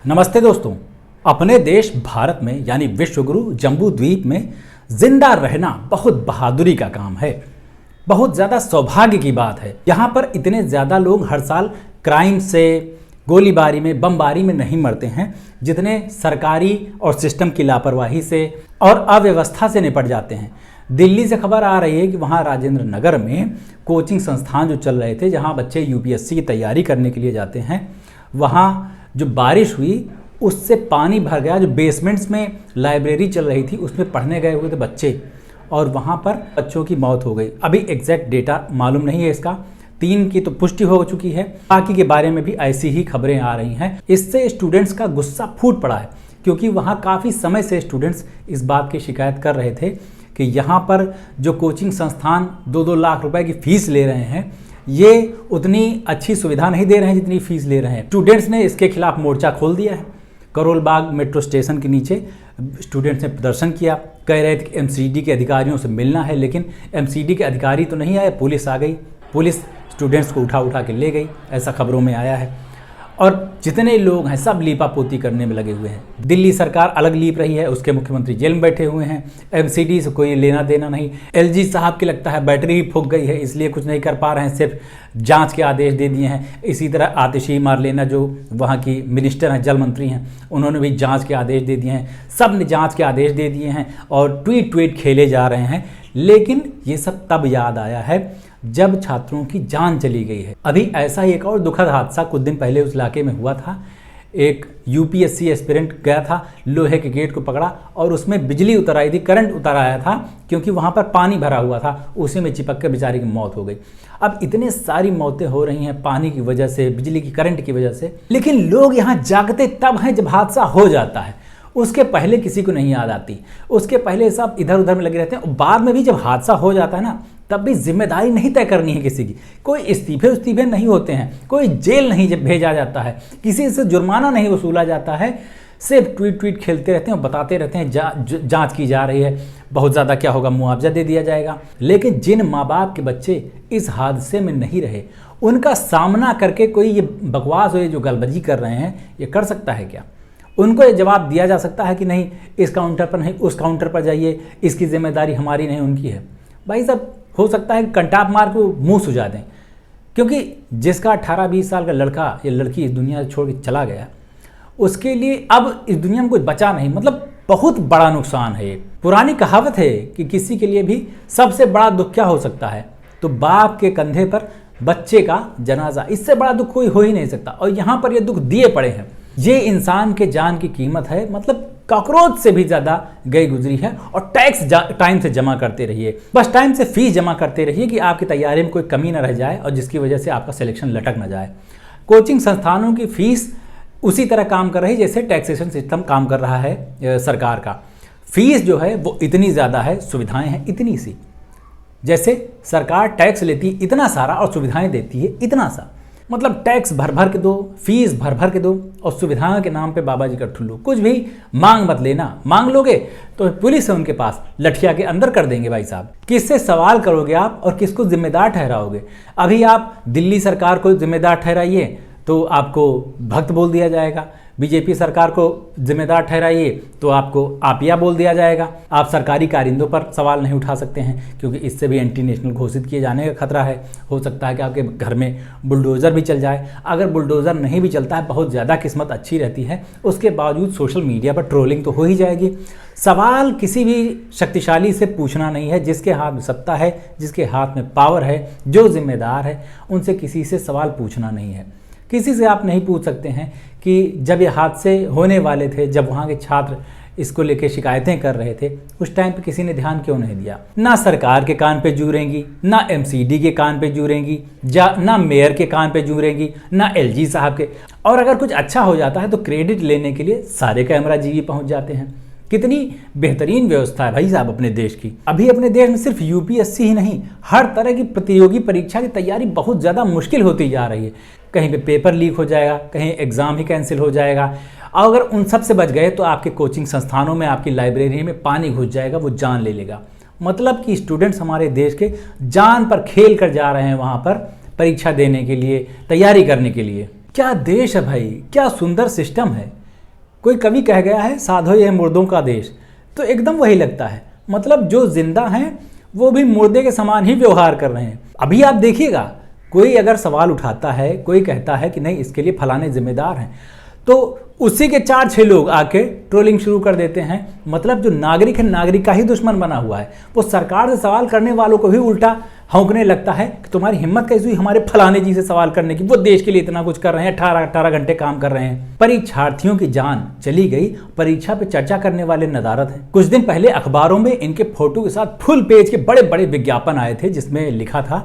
नमस्ते दोस्तों। अपने देश भारत में यानी विश्वगुरु जम्बू द्वीप में जिंदा रहना बहुत बहादुरी का काम है। बहुत ज़्यादा सौभाग्य की बात है। यहाँ पर इतने ज़्यादा लोग हर साल क्राइम से, गोलीबारी में, बमबारी में नहीं मरते हैं जितने सरकारी और सिस्टम की लापरवाही से और अव्यवस्था से निपट जाते हैं। दिल्ली से खबर आ रही है कि वहाँ राजेंद्र नगर में कोचिंग संस्थान जो चल रहे थे, जहाँ बच्चे यूपीएससी की तैयारी करने के लिए जाते हैं, वहाँ जो बारिश हुई उससे पानी भर गया। जो बेसमेंट्स में लाइब्रेरी चल रही थी उसमें पढ़ने गए हुए थे बच्चे, और वहाँ पर बच्चों की मौत हो गई। अभी एग्जैक्ट डेटा मालूम नहीं है इसका, 3 की तो पुष्टि हो चुकी है, बाकी के बारे में भी ऐसी ही खबरें आ रही हैं। इससे स्टूडेंट्स का गुस्सा फूट पड़ा है, क्योंकि वहाँ काफ़ी समय से स्टूडेंट्स इस बात की शिकायत कर रहे थे कि यहाँ पर जो कोचिंग संस्थान 2-2 लाख रुपए की फ़ीस ले रहे हैं, ये उतनी अच्छी सुविधा नहीं दे रहे हैं जितनी फीस ले रहे हैं। स्टूडेंट्स ने इसके खिलाफ मोर्चा खोल दिया है। करोल बाग मेट्रो स्टेशन के नीचे स्टूडेंट्स ने प्रदर्शन किया। कह रहे थे कि एमसीडी के अधिकारियों से मिलना है, लेकिन एमसीडी के अधिकारी तो नहीं आए, पुलिस आ गई। पुलिस स्टूडेंट्स को उठा के ले गई, ऐसा खबरों में आया है। और जितने लोग हैं सब लीपापोती करने में लगे हुए हैं। दिल्ली सरकार अलग लीप रही है, उसके मुख्यमंत्री जेल में बैठे हुए हैं। एमसीडी से कोई लेना देना नहीं। एलजी साहब की लगता है बैटरी ही फूक गई है, इसलिए कुछ नहीं कर पा रहे हैं, सिर्फ जांच के आदेश दे दिए हैं। इसी तरह आतिशी मारलेना जो वहाँ की मिनिस्टर हैं, जल मंत्री हैं, उन्होंने भी जाँच के आदेश दे दिए हैं। सब ने जाँच के आदेश दे दिए हैं और ट्वीट खेले जा रहे हैं। लेकिन ये सब तब याद आया है जब छात्रों की जान चली गई है। अभी ऐसा ही एक और दुखद हादसा कुछ दिन पहले उस इलाके में हुआ था। एक यूपीएससी एस्पिरेंट गया था, लोहे के गेट को पकड़ा और उसमें बिजली उतर आई थी, करंट उतर आया था, क्योंकि वहाँ पर पानी भरा हुआ था। उसी में चिपक कर बेचारे की मौत हो गई। अब इतने सारी मौतें हो रही हैं पानी की वजह से, बिजली की करंट की वजह से, लेकिन लोग यहाँ जागते तब हैं जब हादसा हो जाता है। उसके पहले किसी को नहीं याद आती, उसके पहले सब इधर उधर में लगे रहते हैं। और बाद में भी जब हादसा हो जाता है ना, तब भी जिम्मेदारी नहीं तय करनी है किसी की। कोई इस्तीफे नहीं होते हैं, कोई जेल नहीं भेजा जाता है, किसी से जुर्माना नहीं वसूला जाता है। सिर्फ ट्वीट खेलते रहते हैं और बताते रहते हैं जांच की जा रही है, बहुत ज़्यादा क्या होगा, मुआवजा दे दिया जाएगा। लेकिन जिन माँ बाप के बच्चे इस हादसे में नहीं रहे, उनका सामना करके कोई ये बकवास हो, ये जो गलबजी कर रहे हैं, ये कर सकता है क्या? उनको ये जवाब दिया जा सकता है कि नहीं, इस काउंटर पर नहीं, उस काउंटर पर जाइए, इसकी जिम्मेदारी हमारी नहीं उनकी है। भाई साहब, हो सकता है कंटाप मार के मुंह सुझा दें, क्योंकि जिसका 18-20 साल का लड़का या लड़की इस दुनिया से छोड़ के चला गया, उसके लिए अब इस दुनिया में कुछ बचा नहीं। मतलब बहुत बड़ा नुकसान है। पुरानी कहावत है कि किसी के लिए भी सबसे बड़ा दुख क्या हो सकता है, तो बाप के कंधे पर बच्चे का जनाजा। इससे बड़ा दुख कोई हो ही नहीं सकता। और यहाँ पर ये दुख दिए पड़े हैं। ये इंसान के जान की कीमत है, मतलब कॉकरोच से भी ज़्यादा गई गुजरी है। और टैक्स टाइम से जमा करते रहिए, बस टाइम से फीस जमा करते रहिए कि आपकी तैयारी में कोई कमी ना रह जाए और जिसकी वजह से आपका सिलेक्शन लटक ना जाए। कोचिंग संस्थानों की फीस उसी तरह काम कर रही है जैसे टैक्सेशन सिस्टम काम कर रहा है सरकार का। फीस जो है वो इतनी ज़्यादा है, सुविधाएँ हैं इतनी सी। जैसे सरकार टैक्स लेती है इतना सारा और सुविधाएँ देती है इतना सा। मतलब टैक्स भर के दो, फीस भर के दो, और सुविधाओं के नाम पे बाबा जी का ठुल्लू। कुछ भी मांग मत लेना, मांग लोगे तो पुलिस है उनके पास, लठिया के अंदर कर देंगे। भाई साहब, किससे सवाल करोगे आप और किसको जिम्मेदार ठहराओगे? अभी आप दिल्ली सरकार को जिम्मेदार ठहराइए तो आपको भक्त बोल दिया जाएगा, बीजेपी सरकार को जिम्मेदार ठहराइए तो आपको आपिया बोल दिया जाएगा। आप सरकारी कारिंदों पर सवाल नहीं उठा सकते हैं, क्योंकि इससे भी एंटी नेशनल घोषित किए जाने का खतरा है। हो सकता है कि आपके घर में बुलडोज़र भी चल जाए। अगर बुलडोज़र नहीं भी चलता है, बहुत ज़्यादा किस्मत अच्छी रहती है, उसके बावजूद सोशल मीडिया पर ट्रोलिंग तो हो ही जाएगी। सवाल किसी भी शक्तिशाली से पूछना नहीं है। जिसके हाथ में सत्ता है, जिसके हाथ में पावर है, जो जिम्मेदार है, उनसे किसी से सवाल पूछना नहीं है। किसी से आप नहीं पूछ सकते हैं कि जब ये हादसे होने वाले थे, जब वहाँ के छात्र इसको लेके शिकायतें कर रहे थे, उस टाइम पे किसी ने ध्यान क्यों नहीं दिया? ना सरकार के कान पे जू रेंगी, ना एमसीडी के कान पे जू रेंगी, ना मेयर के कान पे जू रेंगी, ना एलजी साहब के। और अगर कुछ अच्छा हो जाता है तो क्रेडिट लेने के लिए सारे कैमरा जीवी पहुँच जाते हैं। कितनी बेहतरीन व्यवस्था है भाई साहब अपने देश की। अभी अपने देश में सिर्फ यूपीएससी ही नहीं, हर तरह की प्रतियोगी परीक्षा की तैयारी बहुत ज़्यादा मुश्किल होती जा रही है। कहीं पे पेपर लीक हो जाएगा, कहीं एग्ज़ाम ही कैंसिल हो जाएगा। और अगर उन सब से बच गए तो आपके कोचिंग संस्थानों में, आपकी लाइब्रेरी में पानी घुस जाएगा, वो जान ले लेगा। मतलब कि स्टूडेंट्स हमारे देश के जान पर खेल कर जा रहे हैं वहाँ पर परीक्षा देने के लिए, तैयारी करने के लिए। क्या देश है भाई, क्या सुंदर सिस्टम है। कोई कवि कह गया है, साधो ये मुर्दों का देश, तो एकदम वही लगता है। मतलब जो जिंदा हैं वो भी मुर्दे के समान ही व्यवहार कर रहे हैं। अभी आप देखिएगा, कोई अगर सवाल उठाता है, कोई कहता है कि नहीं इसके लिए फलाने जिम्मेदार हैं, तो उसी के 4-6 लोग आके ट्रोलिंग शुरू कर देते हैं। मतलब जो नागरिक है, नागरिक का ही दुश्मन बना हुआ है। वो सरकार से सवाल करने वालों को भी उल्टा हौंकने लगता है कि तुम्हारी हिम्मत कैसी हुई हमारे फलाने जी से सवाल करने की, वो देश के लिए इतना कुछ कर रहे हैं, 18 घंटे काम कर रहे हैं। परीक्षार्थियों की जान चली गई, परीक्षा पे चर्चा करने वाले नदारद हैं। कुछ दिन पहले अखबारों में इनके फोटो के साथ फुल पेज के बड़े बड़े विज्ञापन आए थे, जिसमें लिखा था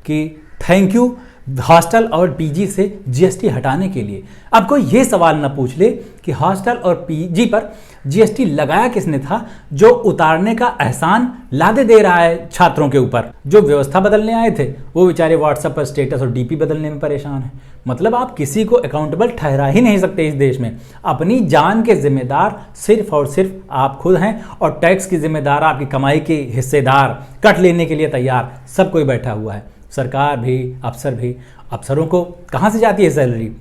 कि थैंक यू हॉस्टल और पीजी से जीएसटी हटाने के लिए। अब कोई ये सवाल ना पूछ ले कि हॉस्टल और पीजी पर जीएसटी लगाया किसने था, जो उतारने का एहसान लादे दे रहा है छात्रों के ऊपर। जो व्यवस्था बदलने आए थे वो बेचारे व्हाट्सएप पर स्टेटस और डीपी बदलने में परेशान हैं। मतलब आप किसी को अकाउंटेबल ठहरा ही नहीं सकते इस देश में। अपनी जान के जिम्मेदार सिर्फ और सिर्फ आप खुद हैं, और टैक्स की जिम्मेदार, आपकी कमाई के हिस्सेदार, कट लेने के लिए तैयार सब कोई बैठा हुआ है। सरकार भी, अफसर भी। अफसरों को कहाँ से जाती है सैलरी?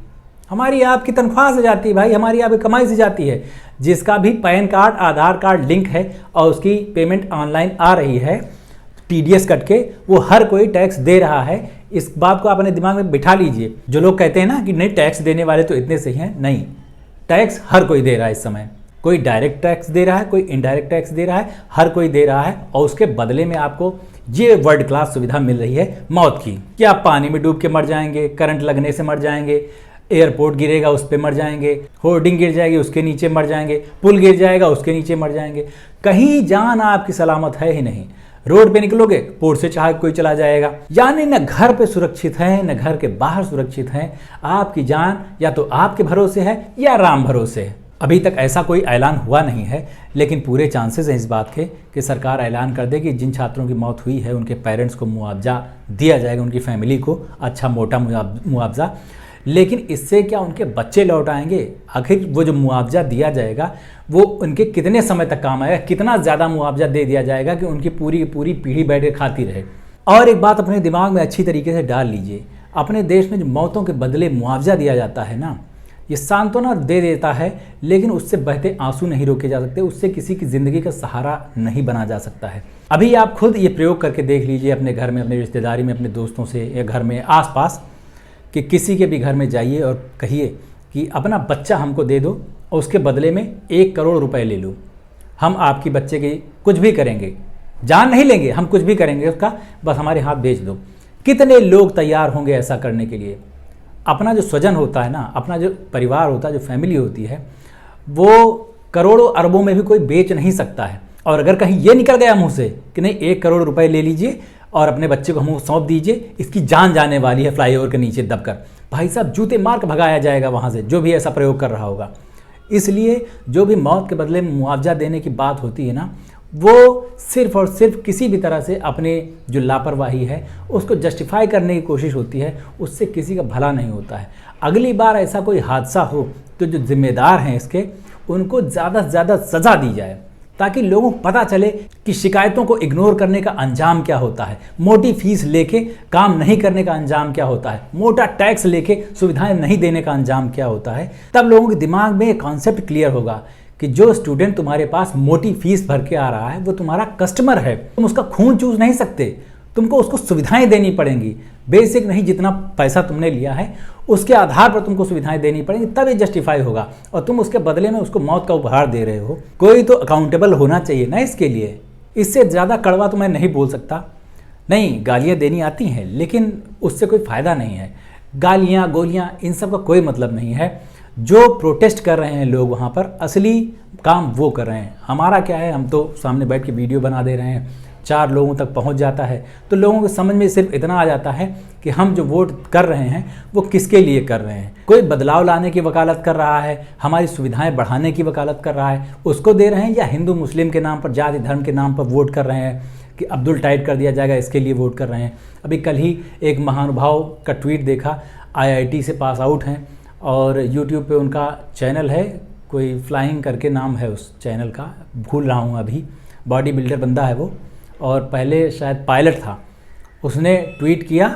हमारी आपकी तनख्वाह से जाती है भाई, हमारी आपकी कमाई से जाती है। जिसका भी पैन कार्ड, आधार कार्ड लिंक है और उसकी पेमेंट ऑनलाइन आ रही है टीडीएस कट के, वो हर कोई टैक्स दे रहा है। इस बात को अपने दिमाग में बिठा लीजिए। जो लोग कहते हैं ना कि नहीं टैक्स देने वाले तो इतने सही हैं, नहीं, टैक्स हर कोई दे रहा है इस समय। कोई डायरेक्ट टैक्स दे रहा है, कोई इनडायरेक्ट टैक्स दे रहा है, हर कोई दे रहा है। और उसके बदले में आपको ये वर्ल्ड क्लास सुविधा मिल रही है मौत की, कि आप पानी में डूब के मर जाएंगे, करंट लगने से मर जाएंगे, एयरपोर्ट गिरेगा उस पर मर जाएंगे, होर्डिंग गिर जाएगी उसके नीचे मर जाएंगे, पुल गिर जाएगा उसके नीचे मर जाएंगे। कहीं जान आपकी सलामत है ही नहीं। रोड पे निकलोगे, पोर्ट से चाहे कोई चला जाएगा। यानी न घर पे सुरक्षित है, न घर के बाहर सुरक्षित है। आपकी जान या तो आपके भरोसे है या राम भरोसे है। अभी तक ऐसा कोई ऐलान हुआ नहीं है, लेकिन पूरे चांसेस हैं इस बात के कि सरकार ऐलान कर दे कि जिन छात्रों की मौत हुई है उनके पेरेंट्स को मुआवजा दिया जाएगा, उनकी फैमिली को अच्छा मोटा मुआवजा। लेकिन इससे क्या उनके बच्चे लौट आएंगे? आखिर वो जो मुआवजा दिया जाएगा वो उनके कितने समय तक काम आएगा? कितना ज़्यादा मुआवजा दे दिया जाएगा कि उनकी पूरी की पूरी पीढ़ी बैठ के खाती रहे? और एक बात अपने दिमाग में अच्छी तरीके से डाल लीजिए, अपने देश में जो मौतों के बदले मुआवजा दिया जाता है ना, ये सांत्वना दे देता है, लेकिन उससे बहते आंसू नहीं रोके जा सकते, उससे किसी की ज़िंदगी का सहारा नहीं बना जा सकता है। अभी आप खुद ये प्रयोग करके देख लीजिए अपने घर में, अपने रिश्तेदारी में, अपने दोस्तों से या घर में आसपास, कि किसी के भी घर में जाइए और कहिए कि अपना बच्चा हमको दे दो और उसके बदले में 1 करोड़ रुपए ले लो। हम आपकी बच्चे की कुछ भी करेंगे, जान नहीं लेंगे, हम कुछ भी करेंगे उसका, बस हमारे हाथ भेज दो। कितने लोग तैयार होंगे ऐसा करने के लिए? अपना जो स्वजन होता है ना, अपना जो परिवार होता है, जो फैमिली होती है, वो करोड़ों अरबों में भी कोई बेच नहीं सकता है। और अगर कहीं ये निकल गया मुँह से कि नहीं 1 करोड़ रुपए ले लीजिए और अपने बच्चे को हम सौंप दीजिए, इसकी जान जाने वाली है फ्लाईओवर के नीचे दबकर, भाई साहब जूते मार के भगाया जाएगा वहाँ से, जो भी ऐसा प्रयोग कर रहा होगा। इसलिए जो भी मौत के बदले में मुआवजा देने की बात होती है ना, वो सिर्फ और सिर्फ किसी भी तरह से अपने जो लापरवाही है उसको जस्टिफाई करने की कोशिश होती है, उससे किसी का भला नहीं होता है। अगली बार ऐसा कोई हादसा हो तो जो जिम्मेदार हैं इसके, उनको ज़्यादा से ज़्यादा सज़ा दी जाए, ताकि लोगों को पता चले कि शिकायतों को इग्नोर करने का अंजाम क्या होता है, मोटी फीस लेके काम नहीं करने का अंजाम क्या होता है, मोटा टैक्स लेके सुविधाएं नहीं देने का अंजाम क्या होता है। तब लोगों के दिमाग में एक कॉन्सेप्ट क्लियर होगा कि जो स्टूडेंट तुम्हारे पास मोटी फीस भर के आ रहा है वो तुम्हारा कस्टमर है, तुम उसका खून चूस नहीं सकते, तुमको उसको सुविधाएं देनी पड़ेंगी। बेसिक नहीं, जितना पैसा तुमने लिया है उसके आधार पर तुमको सुविधाएं देनी पड़ेंगी, तब ये जस्टिफाई होगा। और तुम उसके बदले में उसको मौत का उपहार दे रहे हो। कोई तो अकाउंटेबल होना चाहिए ना इसके लिए। इससे ज़्यादा कड़वा तो मैं नहीं बोल सकता। नहीं, गालियाँ देनी आती हैं, लेकिन उससे कोई फ़ायदा नहीं है। गालियाँ गोलियाँ इन सब का कोई मतलब नहीं है। जो प्रोटेस्ट कर रहे हैं लोग वहाँ पर, असली काम वो कर रहे हैं। हमारा क्या है, हम तो सामने बैठ के वीडियो बना दे रहे हैं, 4 लोगों तक पहुंच जाता है, तो लोगों को समझ में सिर्फ इतना आ जाता है कि हम जो वोट कर रहे हैं वो किसके लिए कर रहे हैं। कोई बदलाव लाने की वकालत कर रहा है, हमारी सुविधाएं बढ़ाने की वकालत कर रहा है, उसको दे रहे हैं, या हिंदू मुस्लिम के नाम पर, जाति धर्म के नाम पर वोट कर रहे हैं कि अब्दुल टाइट कर दिया जाएगा, इसके लिए वोट कर रहे हैं। अभी कल ही एक महानुभाव का ट्वीट देखा, IIT से पास आउट हैं और यूट्यूब पे उनका चैनल है, कोई फ्लाइंग करके नाम है उस चैनल का, भूल रहा हूँ अभी, बॉडी बिल्डर बंदा है वो, और पहले शायद पायलट था। उसने ट्वीट किया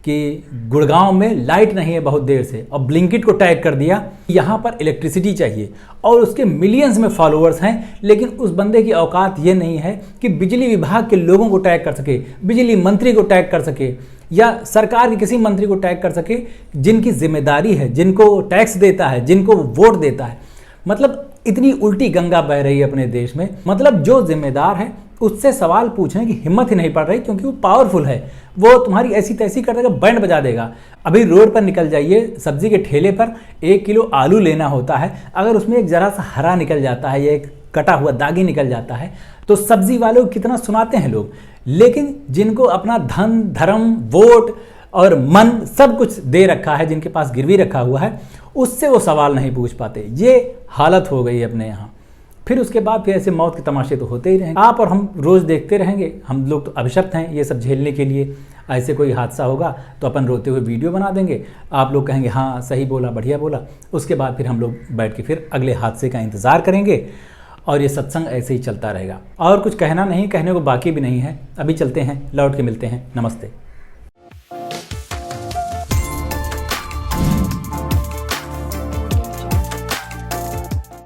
कि गुड़गांव में लाइट नहीं है बहुत देर से, और ब्लिंकिट को टैग कर दिया यहाँ पर इलेक्ट्रिसिटी चाहिए, और उसके मिलियंस में फॉलोअर्स हैं, लेकिन उस बंदे की औकात ये नहीं है कि बिजली विभाग के लोगों को टैग कर सके, बिजली मंत्री को टैग कर सके, या सरकार के किसी मंत्री को टैग कर सके जिनकी जिम्मेदारी है, जिनको टैक्स देता है, जिनको वोट देता है। मतलब इतनी उल्टी गंगा बह रही है अपने देश में। मतलब जो जिम्मेदार है उससे सवाल पूछने की हिम्मत ही नहीं पड़ रही, क्योंकि वो पावरफुल है, वो तुम्हारी ऐसी तैसी कर देगा, बैंड बजा देगा। अभी रोड पर निकल जाइए, सब्जी के ठेले पर 1 किलो आलू लेना होता है, अगर उसमें एक जरा सा हरा निकल जाता है या एक कटा हुआ दागी निकल जाता है तो सब्जी वालों को कितना सुनाते हैं लोग। लेकिन जिनको अपना धन, धर्म, वोट और मन सब कुछ दे रखा है, जिनके पास गिरवी रखा हुआ है, उससे वो सवाल नहीं पूछ पाते। ये हालत हो गई अपने यहाँ। फिर उसके बाद फिर ऐसे मौत के तमाशे तो होते ही रहेंगे, आप और हम रोज़ देखते रहेंगे। हम लोग तो अभिशप्त हैं ये सब झेलने के लिए। ऐसे कोई हादसा होगा तो अपन रोते हुए वीडियो बना देंगे, आप लोग कहेंगे हाँ सही बोला, बढ़िया बोला। उसके बाद फिर हम लोग बैठ के फिर अगले हादसे का इंतज़ार करेंगे, और ये सत्संग ऐसे ही चलता रहेगा। और कुछ कहना नहीं, कहने को बाकी भी नहीं है। अभी चलते हैं, लौट के मिलते हैं। नमस्ते।